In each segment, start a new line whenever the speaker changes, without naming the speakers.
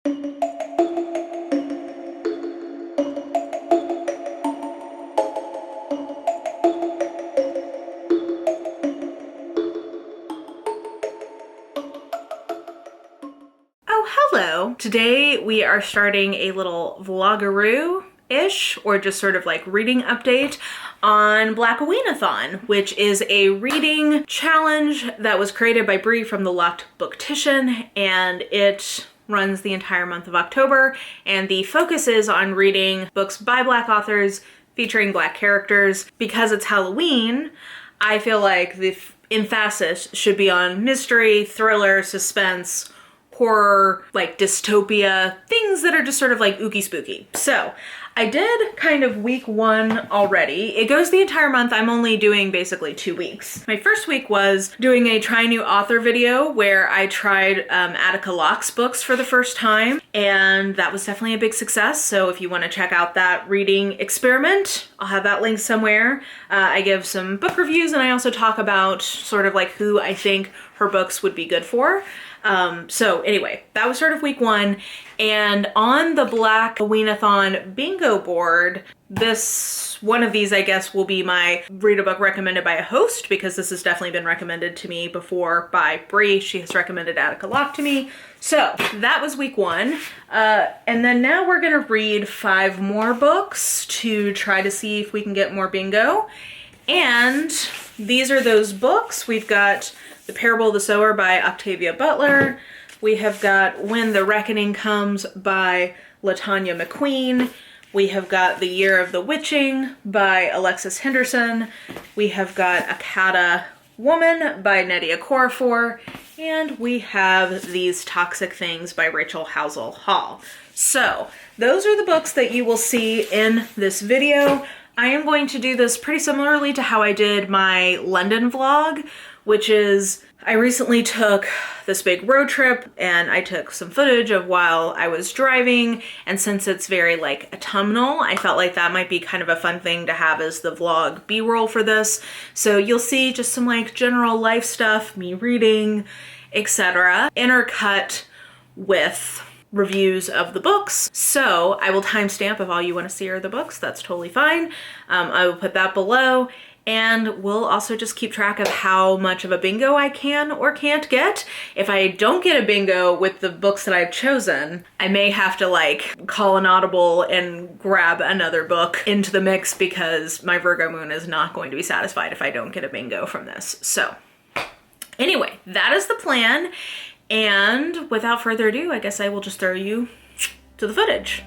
Hello! Today we are starting a little vlogaroo-ish, or just sort of like reading update on Blackoweenathon, which is a reading challenge that was created by Bree from the Locked Booktician, and it runs the entire month of October, and the focus is on reading books by Black authors featuring Black characters. Because it's Halloween, I feel like the emphasis should be on mystery, thriller, suspense, horror, like dystopia, things that are just sort of like ooky spooky. So I did kind of week 1 already. It goes the entire month. I'm only doing basically 2 weeks. My first week was doing a try new author video where I tried Attica Locke's books for the first time, and that was definitely a big success. So if you want to check out that reading experiment, I'll have that link somewhere. I give some book reviews, and I also talk about sort of like who I think her books would be good for. So anyway, that was sort of week 1, and on the Blackoweenathon bingo board, one of these I guess will be my read a book recommended by a host, because this has definitely been recommended to me before by Bree. She has recommended Attica Locke to me. So that was week 1. And then now we're gonna read 5 more books to try to see if we can get more bingo. And these are those books. We've got The Parable of the Sower by Octavia Butler. We have got When the Reckoning Comes by LaTanya McQueen. We have got The Year of the Witching by Alexis Henderson. We have got Akata Woman by Nydia Okorafor. And we have These Toxic Things by Rachel Housel Hall. So those are the books that you will see in this video. I am going to do this pretty similarly to how I did my London vlog, which is I recently took this big road trip and I took some footage of while I was driving, and since it's very like autumnal, I felt like that might be kind of a fun thing to have as the vlog B-roll for this. So you'll see just some like general life stuff, me reading, etc., intercut with reviews of the books. So I will timestamp if all you want to see are the books. That's totally fine. I will put that below, and we'll also just keep track of how much of a bingo I can or can't get. If I don't get a bingo with the books that I've chosen, I may have to like call an audible and grab another book into the mix, because my Virgo moon is not going to be satisfied if I don't get a bingo from this. So anyway, that is the plan. And without further ado, I guess I will just throw you to the footage.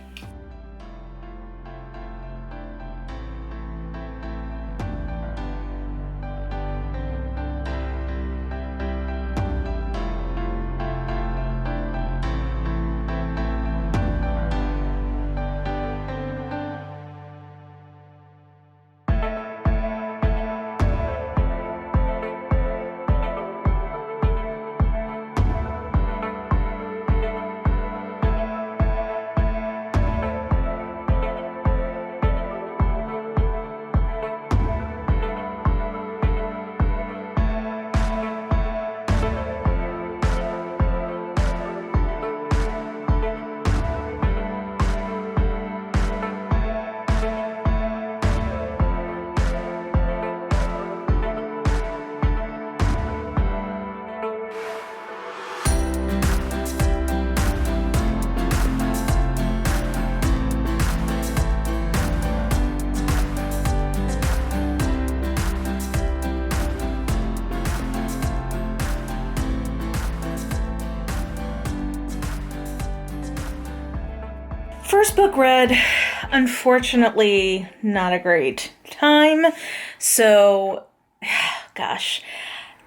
First book read, unfortunately not a great time. So, gosh,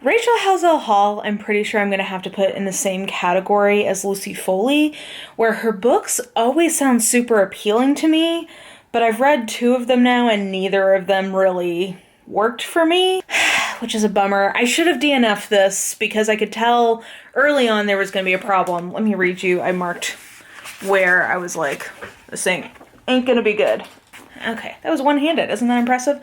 Rachel Housel Hall, I'm pretty sure I'm going to have to put in the same category as Lucy Foley, where her books always sound super appealing to me, but I've read 2 of them now and neither of them really worked for me, which is a bummer. I should have DNF'd this because I could tell early on there was going to be a problem. Let me read you. I marked where I was like, this ain't gonna be good. Okay, that was one-handed. Isn't that impressive?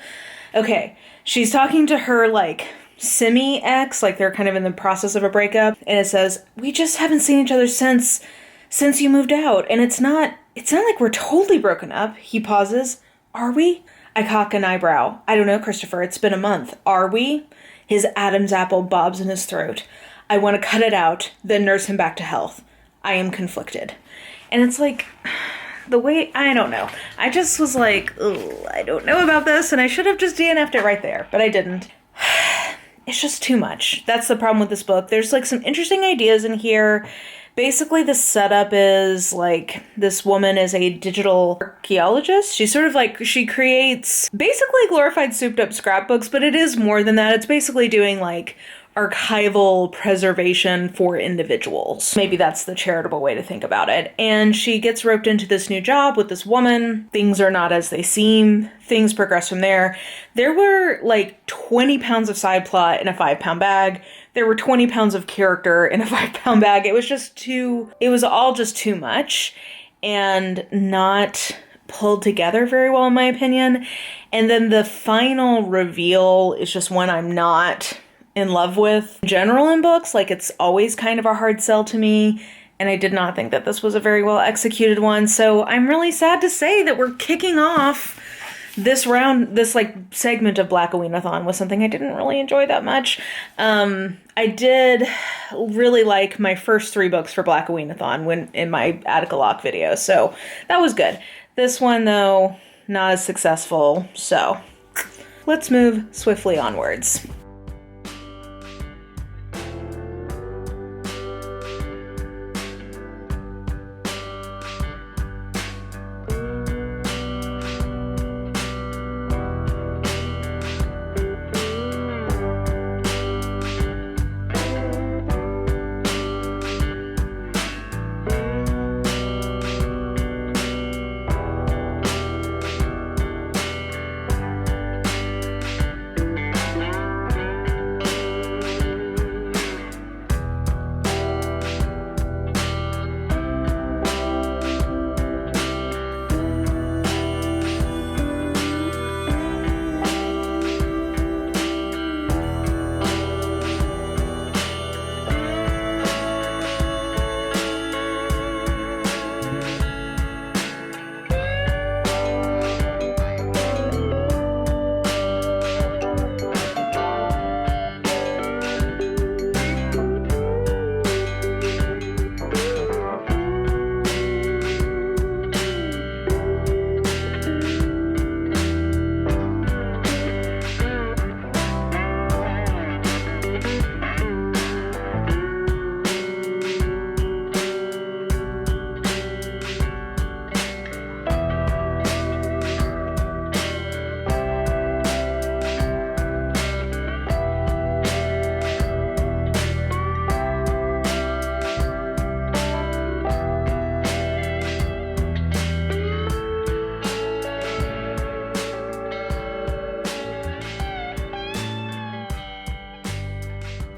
Okay, she's talking to her like semi-ex, like they're kind of in the process of a breakup, and it says, "We just haven't seen each other since since you moved out, and it's not like we're totally broken up. He pauses. Are we? I cock an eyebrow. I don't know, Christopher. It's been a month. Are we? His Adam's apple bobs in his throat. I want to cut it out, then nurse him back to health. I am conflicted. And it's like, the way, I don't know. I just was like, I don't know about this, and I should have just DNF'd it right there, but I didn't. It's just too much. That's the problem with this book. There's like some interesting ideas in here. Basically, the setup is like this woman is a digital archaeologist. She's sort of like, she creates basically glorified souped up scrapbooks, but it is more than that. It's basically doing like archival preservation for individuals. Maybe that's the charitable way to think about it. And she gets roped into this new job with this woman. Things are not as they seem. Things progress from there. There were like 20 pounds of side plot in a 5-pound bag. There were 20 pounds of character in a 5-pound bag. It was all just too much and not pulled together very well, in my opinion. And then the final reveal is just one I'm not in love with. In general in books, like, it's always kind of a hard sell to me, and I did not think that this was a very well executed one. So I'm really sad to say that we're kicking off this round, this like segment of Blackoweenathon with something I didn't really enjoy that much. I did really like my first 3 books for Blackoweenathon when in my Attica Lock video, so that was good. This one, though, not as successful, so let's move swiftly onwards.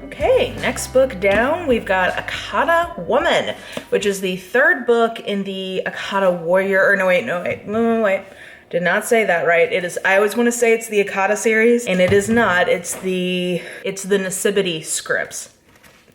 Okay, next book down, we've got Akata Woman, which is the 3rd book in the Akata Warrior, or no wait, did not say that right. It is, I always want to say it's the Akata series, and it is not. It's the Nasibiti scripts.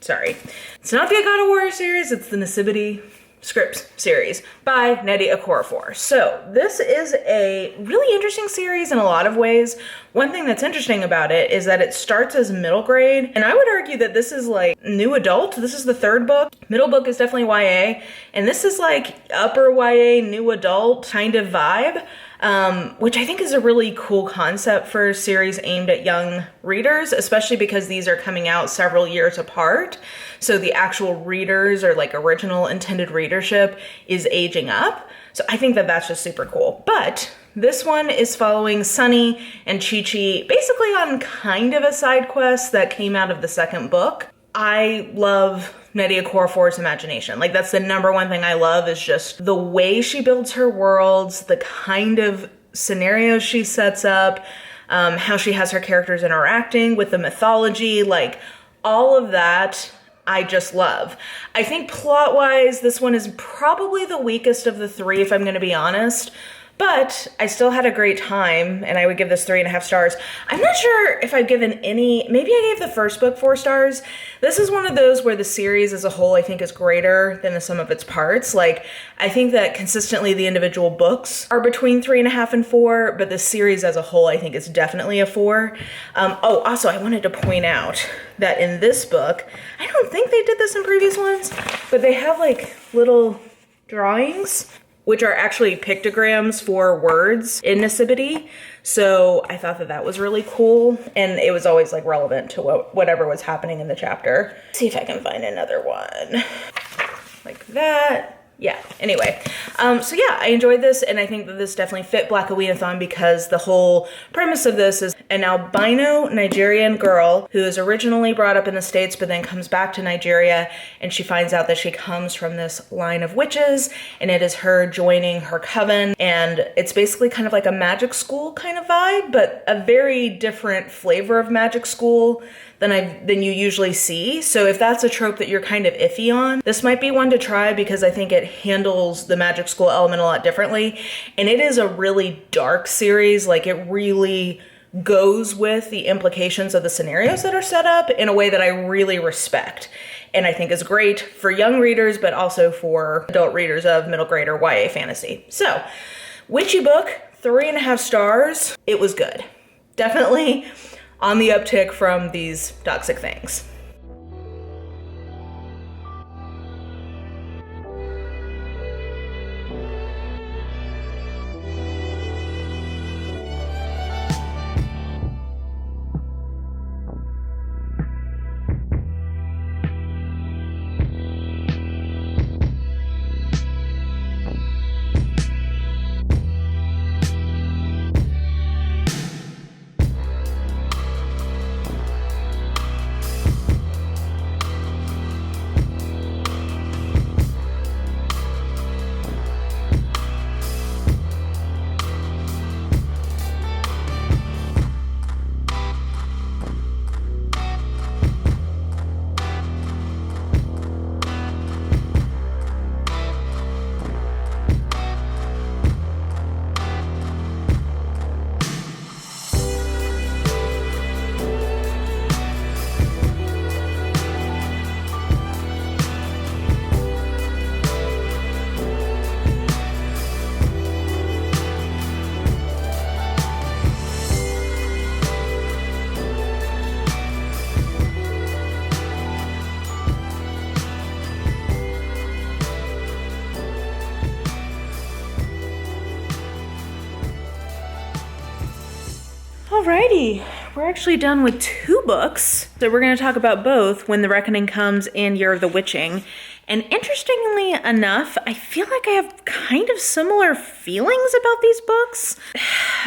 Sorry. It's not the Akata Warrior series, it's the Nasibiti Scripts series by Nnedi Okorafor. So this is a really interesting series in a lot of ways. One thing that's interesting about it is that it starts as middle grade, and I would argue that this is like new adult. This is the 3rd book. Middle book is definitely YA, and this is like upper YA, new adult kind of vibe. Which I think is a really cool concept for a series aimed at young readers, especially because these are coming out several years apart. So the actual readers, or like original intended readership, is aging up. So I think that that's just super cool. But this one is following Sunny and Chi-Chi basically on kind of a side quest that came out of the 2nd book. I love Nnedi Okorafor's imagination. Like, that's the number one thing I love, is just the way she builds her worlds, the kind of scenarios she sets up, how she has her characters interacting with the mythology, like all of that I just love. I think plot-wise, this one is probably the weakest of the 3, if I'm going to be honest. But I still had a great time, and I would give this 3.5 stars. I'm not sure if I've given any, maybe I gave the first book 4 stars. This is one of those where the series as a whole I think is greater than the sum of its parts. Like, I think that consistently the individual books are between 3.5 and 4, but the series as a whole I think is definitely a 4. Also, I wanted to point out that in this book, I don't think they did this in previous ones, but they have like little drawings, which are actually pictograms for words in Nativity. So I thought that that was really cool. And it was always like relevant to whatever was happening in the chapter. Let's see if I can find another one like that. Yeah, anyway. So yeah, I enjoyed this, and I think that this definitely fit Blackoweenathon because the whole premise of this is an albino Nigerian girl who is originally brought up in the States but then comes back to Nigeria, and she finds out that she comes from this line of witches, and it is her joining her coven, and it's basically kind of like a magic school kind of vibe, but a very different flavor of magic school than you usually see. So if that's a trope that you're kind of iffy on, this might be one to try because I think it handles the magic school element a lot differently. And it is a really dark series. Like, it really goes with the implications of the scenarios that are set up in a way that I really respect. And I think is great for young readers, but also for adult readers of middle grade or YA fantasy. So, witchy book, 3.5 stars. It was good. Definitely on the uptick from these toxic things. Alrighty, we're actually done with 2 books. So we're going to talk about both When the Reckoning Comes and Year of the Witching. And interestingly enough, I feel like I have kind of similar feelings about these books.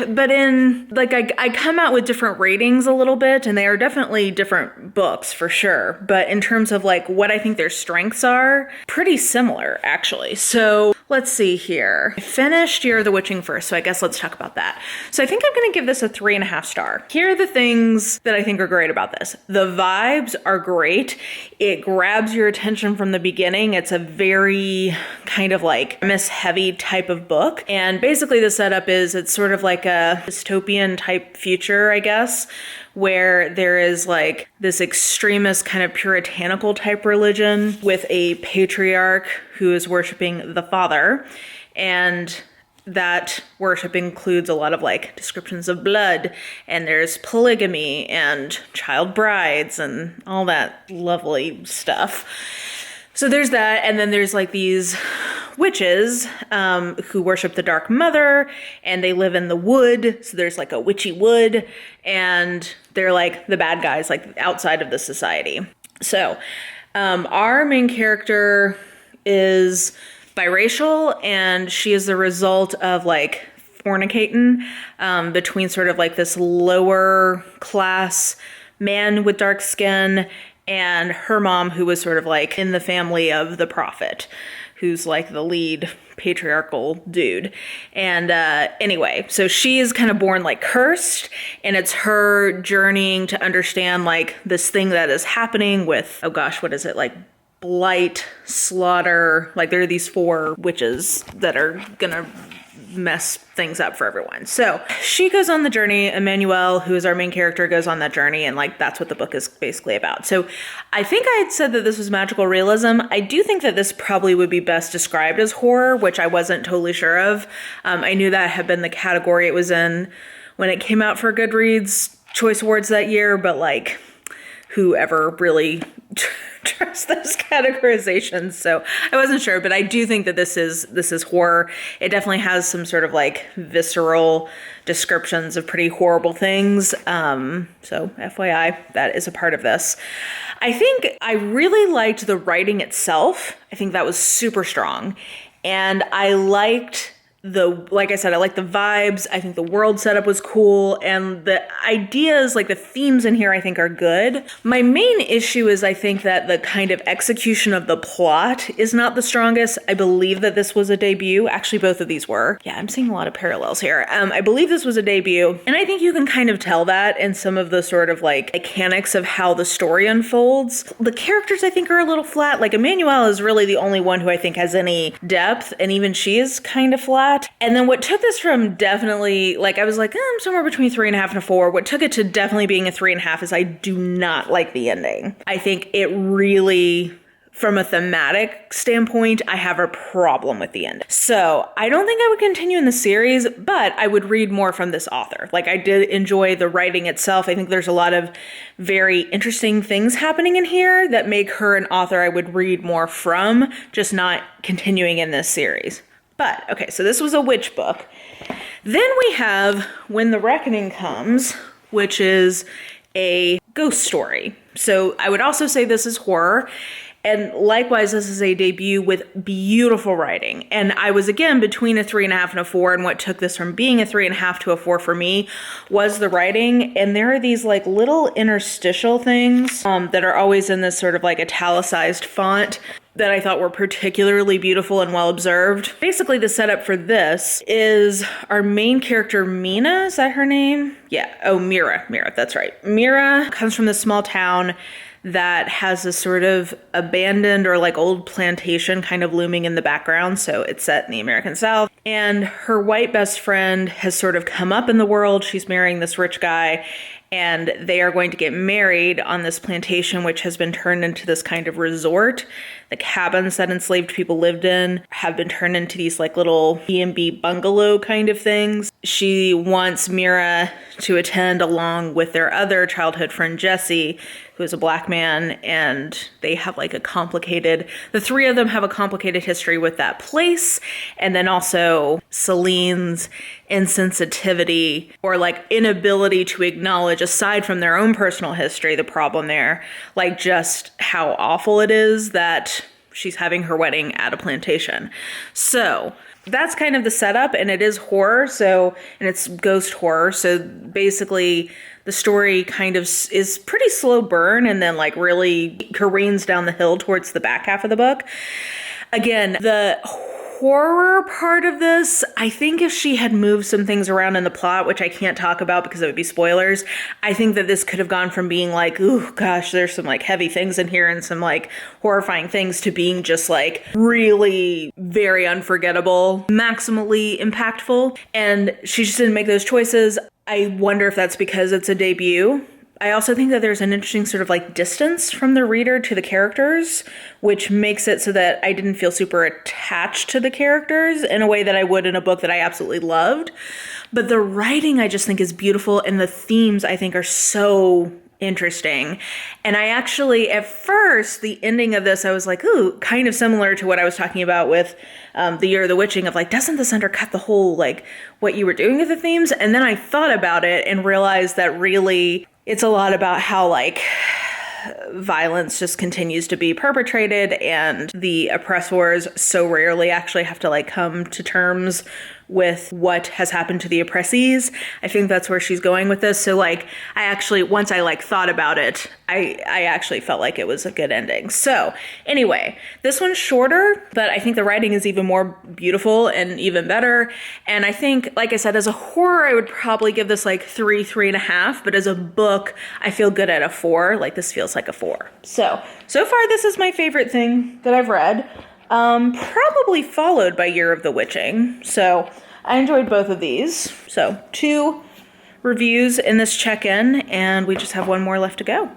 But in, like, I come out with different ratings a little bit, and they are definitely different books for sure. But in terms of like what I think their strengths are, pretty similar actually. So let's see here. I finished Year of the Witching first, so I guess let's talk about that. So I think I'm going to give this a 3.5 star. Here are the things that I think are great about this. The vibes are great. It grabs your attention from the beginning. It's a very kind of like premise-heavy type of book. And basically the setup is it's sort of like a dystopian type future, I guess, where there is like this extremist kind of puritanical type religion with a patriarch who is worshiping the father. And that worship includes a lot of like descriptions of blood, and there's polygamy and child brides and all that lovely stuff. So there's that, and then there's like these witches who worship the Dark Mother, and they live in the wood, so there's like a witchy wood, and they're like the bad guys, like outside of the society. So our main character is biracial, and she is the result of like fornicating between sort of like this lower class man with dark skin and her mom, who was sort of like in the family of the prophet, who's like the lead patriarchal dude. And anyway, so she is kind of born like cursed, and it's her journeying to understand like this thing that is happening with, oh gosh, what is it, like blight, slaughter, like there are these 4 witches that are gonna mess things up for everyone. So she goes on the journey. Emmanuel, who is our main character, goes on that journey, and like that's what the book is basically about. So I think I had said that this was magical realism. I do think that this probably would be best described as horror, which I wasn't totally sure of. I knew that had been the category it was in when it came out for Goodreads Choice Awards that year, but like whoever really trust those categorizations, so I wasn't sure, but I do think that this is horror. It definitely has some sort of like visceral descriptions of pretty horrible things. So FYI, that is a part of this. I think I really liked the writing itself. I think that was super strong, and I liked like I said, I like the vibes. I think the world setup was cool, and the ideas, like the themes in here, I think are good. My main issue is I think that the kind of execution of the plot is not the strongest. I believe that this was a debut. Actually, both of these were. Yeah, I'm seeing a lot of parallels here. I believe this was a debut, and I think you can kind of tell that in some of the sort of like mechanics of how the story unfolds. The characters I think are a little flat. Like Emmanuel is really the only one who I think has any depth, and even she is kind of flat. And then what took this from definitely, like I was like, I'm somewhere between 3.5 and a 4. What took it to definitely being a 3.5 is I do not like the ending. I think it really, from a thematic standpoint, I have a problem with the end. So I don't think I would continue in the series, but I would read more from this author. Like I did enjoy the writing itself. I think there's a lot of very interesting things happening in here that make her an author I would read more from, just not continuing in this series. But, okay, so this was a witch book. Then we have When the Reckoning Comes, which is a ghost story. So I would also say this is horror. And likewise, this is a debut with beautiful writing. And I was, again, between a 3.5 and a 4. And what took this from being a 3.5 to a 4 for me was the writing. And there are these like little interstitial things that are always in this sort of like italicized font that I thought were particularly beautiful and well observed. Basically, the setup for this is our main character, Mina. Is that her name? Yeah. Oh, Mira. That's right. Mira comes from this small town that has a sort of abandoned or like old plantation kind of looming in the background. So it's set in the American South. And her white best friend has sort of come up in the world. She's marrying this rich guy, and they are going to get married on this plantation, which has been turned into this kind of resort. The cabins that enslaved people lived in have been turned into these like little B&B bungalow kind of things. She wants Mira to attend along with their other childhood friend, Jesse, who is a black man, and they have like the three of them have a complicated history with that place. And then also Celine's insensitivity or like inability to acknowledge, aside from their own personal history, the problem there, like just how awful it is that she's having her wedding at a plantation. So that's kind of the setup, and it is horror, and it's ghost horror. So basically the story kind of is pretty slow burn and then like really careens down the hill towards the back half of the book. Again, the horror part of this, I think if she had moved some things around in the plot, which I can't talk about because it would be spoilers, I think that this could have gone from being like, ooh, gosh, there's some like heavy things in here and some like horrifying things, to being just like really very unforgettable, maximally impactful. And she just didn't make those choices. I wonder if that's because it's a debut. I also think that there's an interesting sort of like distance from the reader to the characters, which makes it so that I didn't feel super attached to the characters in a way that I would in a book that I absolutely loved. But the writing I just think is beautiful, and the themes I think are so interesting. And I actually, at first, the ending of this, I was like, ooh, kind of similar to what I was talking about with The Year of the Witching, of like, doesn't this undercut the whole, like, what you were doing with the themes? And then I thought about it and realized that really it's a lot about how like violence just continues to be perpetrated, and the oppressors so rarely actually have to like come to terms with what has happened to the oppressees. I think that's where she's going with this. So like, I actually, once I like thought about it, I actually felt like it was a good ending. So anyway, this one's shorter, but I think the writing is even more beautiful and even better. And I think, like I said, as a horror, I would probably give this like 3.5, but as a book, I feel good at a 4. Like this feels like a 4. So far, this is my favorite thing that I've read. Probably followed by Year of the Witching. So I enjoyed both of these. So 2 reviews in this check-in, and we just have 1 more left to go.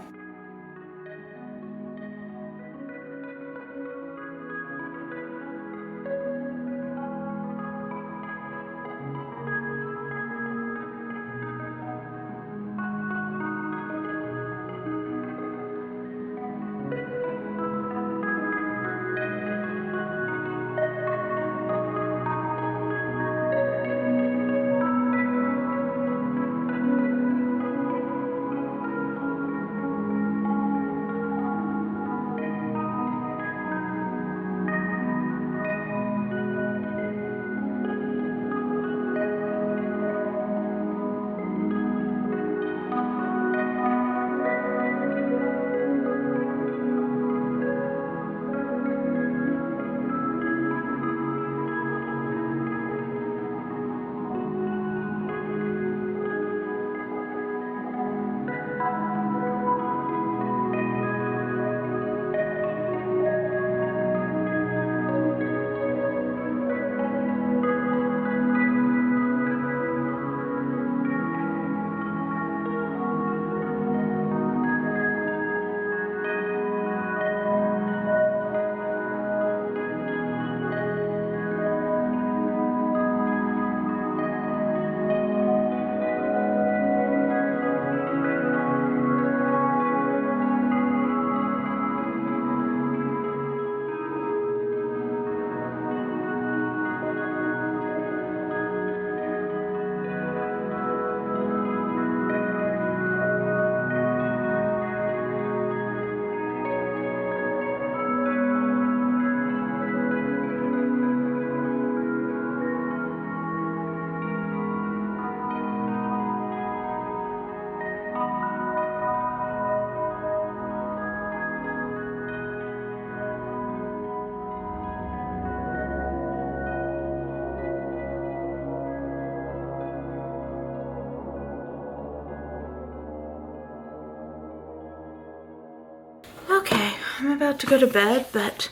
Okay, I'm about to go to bed, but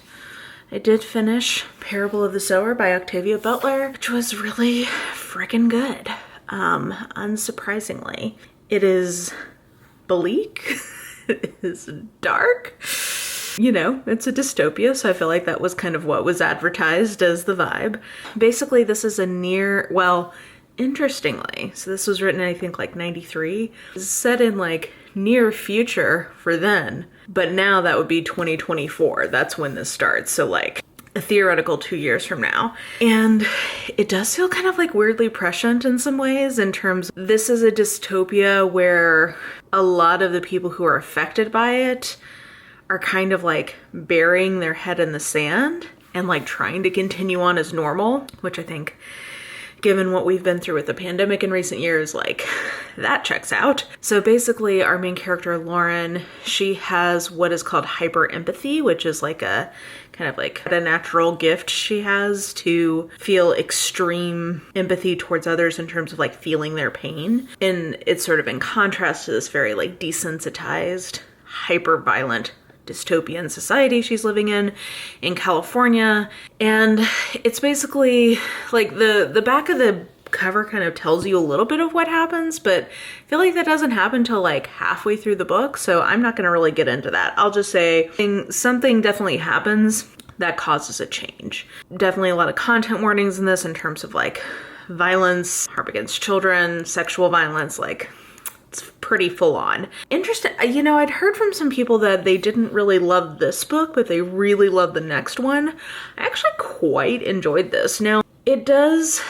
I did finish Parable of the Sower by Octavia Butler, which was really freaking good. Unsurprisingly. It is bleak. It is dark. You know, it's a dystopia, so I feel like that was kind of what was advertised as the vibe. Basically, this is a interestingly, so this was written, I think, like 93. It's set in like near future for then, but now that would be 2024. That's when this starts. So like a theoretical 2 years from now. And it does feel kind of like weirdly prescient in some ways, in terms this is a dystopia where a lot of the people who are affected by it are kind of like burying their head in the sand and like trying to continue on as normal, which I think, given what we've been through with the pandemic in recent years, like that checks out. So basically our main character, Lauren, she has what is called hyper empathy, which is like a kind of like a natural gift she has to feel extreme empathy towards others in terms of like feeling their pain. And it's sort of in contrast to this very like desensitized, hyper violent dystopian society she's living in California. And it's basically like the back of the cover kind of tells you a little bit of what happens, but I feel like that doesn't happen till like halfway through the book, so I'm not going to really get into that. I'll just say something definitely happens that causes a change. Definitely a lot of content warnings in this in terms of like violence, harm against children, sexual violence, like it's pretty full on. Interesting. You know, I'd heard from some people that they didn't really love this book, but they really loved the next one. I actually quite enjoyed this. Now, it does,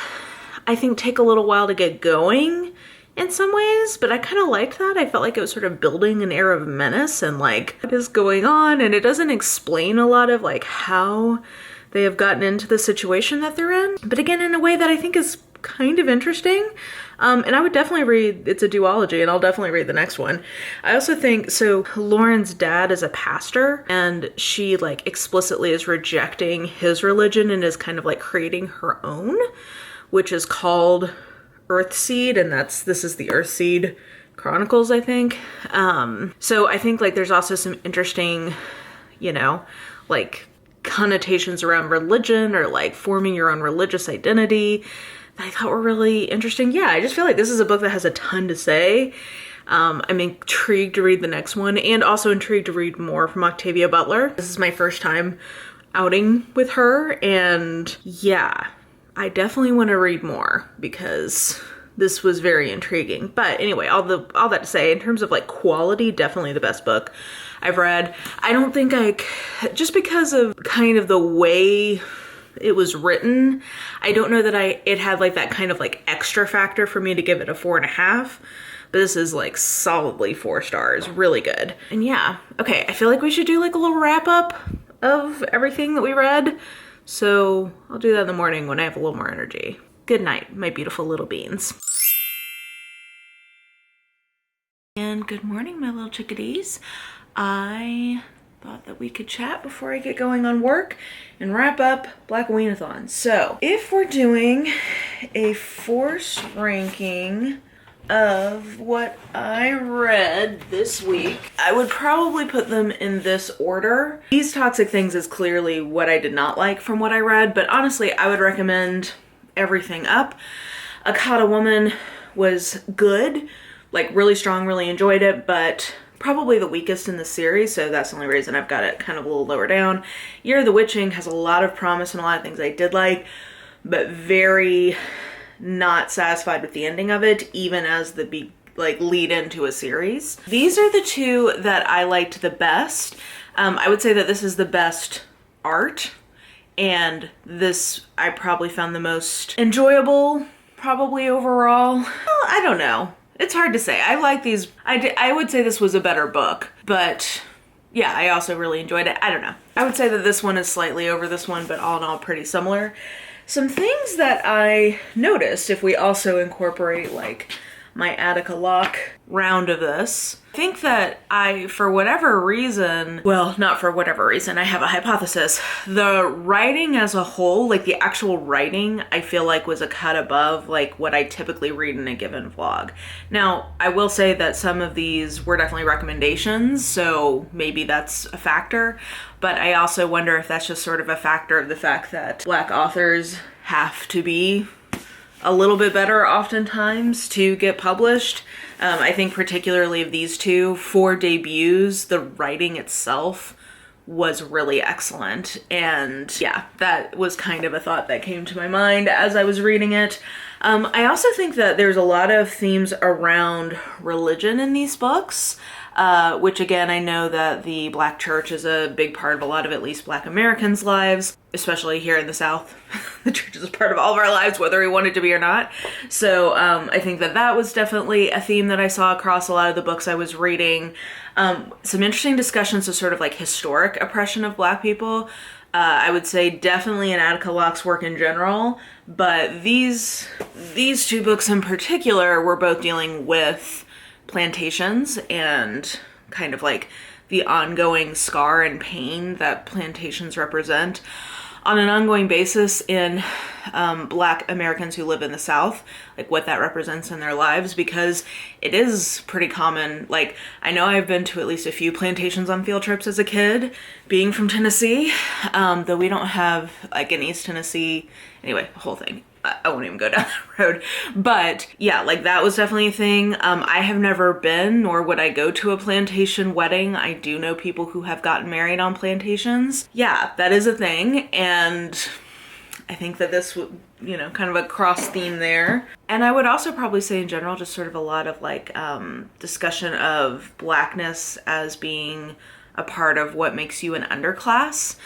I think, take a little while to get going in some ways, but I kind of liked that. I felt like it was sort of building an air of menace and like what is going on, and it doesn't explain a lot of like how they have gotten into the situation that they're in, but again, in a way that I think is kind of interesting. And I would definitely read, it's a duology, and I'll definitely read the next one. I also think, so Lauren's dad is a pastor, and she like explicitly is rejecting his religion and is kind of like creating her own, which is called Earthseed, and this is the Earthseed Chronicles, I think. So I think like there's also some interesting, you know, like connotations around religion or like forming your own religious identity I thought were really interesting. Yeah, I just feel like this is a book that has a ton to say. I'm intrigued to read the next one, and also intrigued to read more from Octavia Butler. This is my first time outing with her, and yeah, I definitely want to read more because this was very intriguing. But anyway, all that to say, in terms of like quality, definitely the best book I've read. I don't think just because of kind of the way it was written, I don't know that it had like that kind of like extra factor for me to give it a 4.5. But this is like solidly 4 stars, really good. And yeah, okay, I feel like we should do like a little wrap up of everything that we read. So I'll do that in the morning when I have a little more energy. Good night, my beautiful little beans. And good morning, my little chickadees. I thought that we could chat before I get going on work and wrap up Blackoweenathon. So if we're doing a forced ranking of what I read this week, I would probably put them in this order. These Toxic Things is clearly what I did not like from what I read, but honestly, I would recommend everything up. Akata Woman was good, like really strong, really enjoyed it, but probably the weakest in the series, so that's the only reason I've got it kind of a little lower down. Year of the Witching has a lot of promise and a lot of things I did like, but very not satisfied with the ending of it, even as the lead into a series. These are the two that I liked the best. I would say that this is the best art, and this I probably found the most enjoyable, probably overall. Well, I don't know. It's hard to say. I like these. I would say this was a better book, but yeah, I also really enjoyed it. I don't know. I would say that this one is slightly over this one, but all in all pretty similar. Some things that I noticed, if we also incorporate like my Attica Locke round of this, I think that for whatever reason, well, not for whatever reason, I have a hypothesis. The writing as a whole, like the actual writing, I feel like was a cut above like what I typically read in a given vlog. Now, I will say that some of these were definitely recommendations, so maybe that's a factor, but I also wonder if that's just sort of a factor of the fact that Black authors have to be a little bit better oftentimes to get published. I think particularly of these two, for debuts, the writing itself was really excellent. And yeah, that was kind of a thought that came to my mind as I was reading it. I also think that there's a lot of themes around religion in these books, which again, I know that the Black church is a big part of a lot of at least Black Americans' lives, especially here in the South. The church is a part of all of our lives, whether we want it to be or not. So I think that was definitely a theme that I saw across a lot of the books I was reading. Some interesting discussions of sort of like historic oppression of Black people. I would say definitely in Attica Locke's work in general, but these two books in particular were both dealing with plantations and kind of like the ongoing scar and pain that plantations represent on an ongoing basis in Black Americans who live in the South, like what that represents in their lives, because it is pretty common. Like, I know I've been to at least a few plantations on field trips as a kid, being from Tennessee, though we don't have like in East Tennessee, anyway, the whole thing. I won't even go down that road. But yeah, like that was definitely a thing. I have never been, nor would I go to a plantation wedding. I do know people who have gotten married on plantations. Yeah, that is a thing. And I think that this would, kind of a cross theme there. And I would also probably say in general, just sort of a lot of like discussion of Blackness as being a part of what makes you an underclass.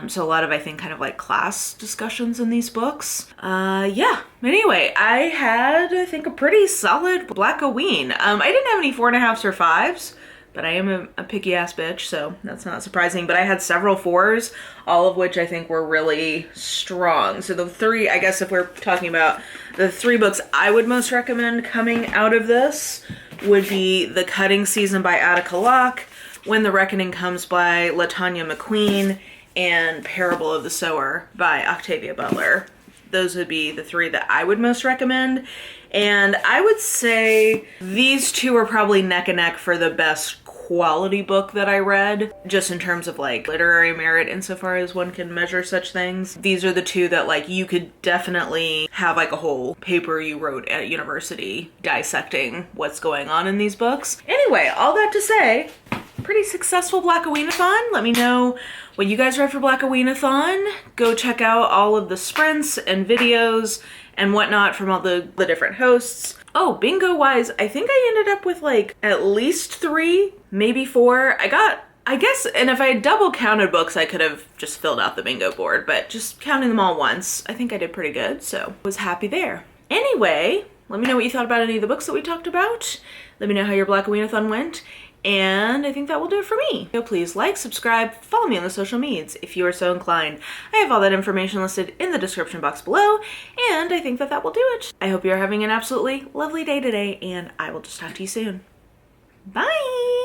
So a lot of, I think, kind of like class discussions in these books. Yeah. Anyway, I had, I think, a pretty solid Blackoween. I didn't have any 4.5s or 5s, but I am a picky ass bitch, so that's not surprising. But I had several 4s, all of which I think were really strong. So the 3, I guess if we're talking about the 3 books I would most recommend coming out of this would be The Cutting Season by Attica Locke, When the Reckoning Comes by LaTanya McQueen, and Parable of the Sower by Octavia Butler. Those would be the 3 that I would most recommend. And I would say these 2 are probably neck and neck for the best quality book that I read, just in terms of like literary merit insofar as one can measure such things. These are the two that like you could definitely have like a whole paper you wrote at university dissecting what's going on in these books. Anyway, all that to say, pretty successful Blackoweenathon. Let me know what you guys read for Blackoweenathon. Go check out all of the sprints and videos and whatnot from all the different hosts. Oh, bingo wise, I think I ended up with like at least 3, maybe 4. I guess, and if I had double counted books, I could have just filled out the bingo board, but just counting them all once, I think I did pretty good, so was happy there. Anyway, let me know what you thought about any of the books that we talked about. Let me know how your Blackoweenathon went. And I think that will do it for me. So please like, subscribe, follow me on the social medias if you are so inclined. I have all that information listed in the description box below, and I think that will do it. I hope you're having an absolutely lovely day today, and I will just talk to you soon. Bye!